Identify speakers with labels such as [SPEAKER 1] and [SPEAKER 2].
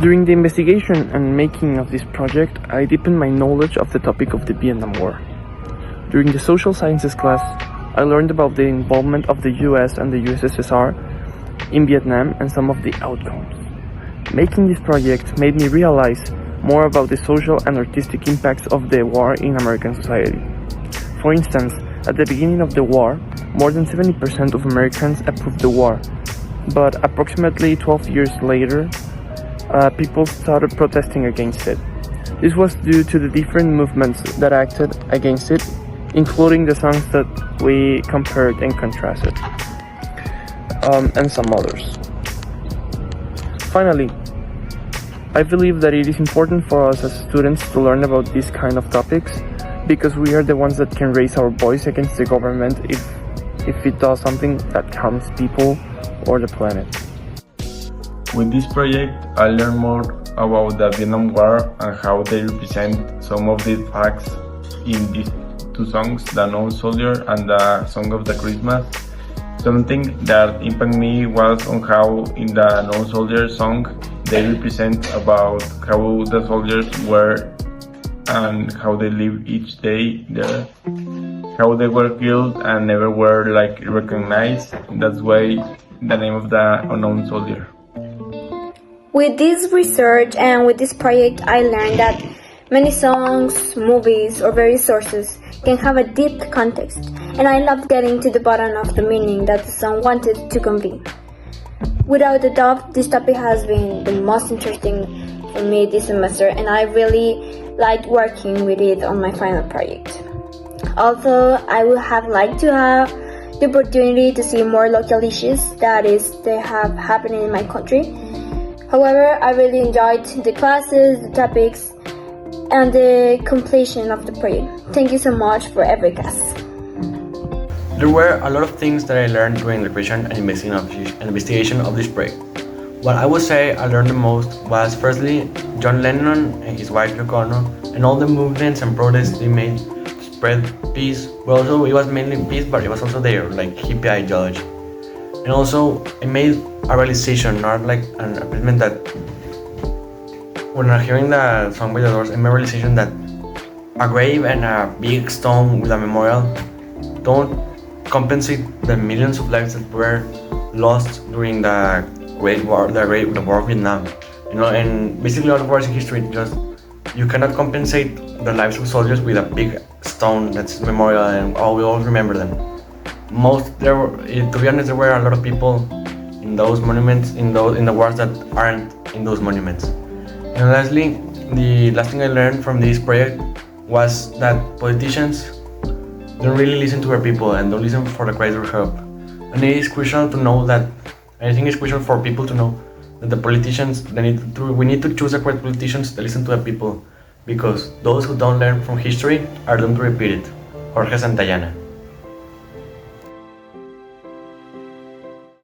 [SPEAKER 1] During the investigation and making of this project, I deepened my knowledge of the topic of the Vietnam War. During the social sciences class, I learned about the involvement of the US and the USSR in Vietnam and some of the outcomes. Making this project made me realize more about the social and artistic impacts of the war in American society. For instance, at the beginning of the war, more than 70% of Americans approved the war, but approximately 12 years later, people started protesting against it. This was due to the different movements that acted against it, including the songs that we compared and contrasted, and some others. Finally, I believe that it is important for us as students to learn about these kind of topics because we are the ones that can raise our voice against the government if it does something that harms people or the planet.
[SPEAKER 2] With this project, I learned more about the Vietnam War and how they represent some of the facts in these two songs, The Unknown Soldier and the Song of the Christmas. Something that impacted me was on how in the Unknown Soldier song they represent about how the soldiers were and how they live each day there, how they were killed and never were recognized. That's why the name of the Unknown Soldier.
[SPEAKER 3] With this research and with this project, I learned that many songs, movies, or various sources can have a deep context, and I loved getting to the bottom of the meaning that the song wanted to convey. Without a doubt, this topic has been the most interesting for me this semester, and I really liked working with it on my final project. Also, I would have liked to have the opportunity to see more local issues that have happening in my country. However, I really enjoyed the classes, the topics, and the completion of the project. Thank you so much for every class.
[SPEAKER 4] There were a lot of things that I learned during the creation and investigation of this project. What I would say I learned the most was firstly John Lennon and his wife Yoko Ono and all the movements and protests they made to spread peace. But also it was mainly peace, but it was also their hippie ideology. And also it made a realization, not like an appeasement, that when I'm hearing the song by the Doors, I made a realization that a grave and a big stone with a memorial don't compensate the millions of lives that were lost during the Great War, the War of Vietnam. And basically all the wars in history, just you cannot compensate the lives of soldiers with a big stone that's memorial, and we all remember them. To be honest, there were a lot of people in those monuments, in the wars that aren't in those monuments. And lastly, the last thing I learned from this project was that politicians don't really listen to our people and don't listen for the cries for help. And it is crucial to know that, I think it's crucial for people to know that the politicians, we need to choose the correct politicians that listen to the people, because those who don't learn from history are doomed to repeat it. Jorge Santayana.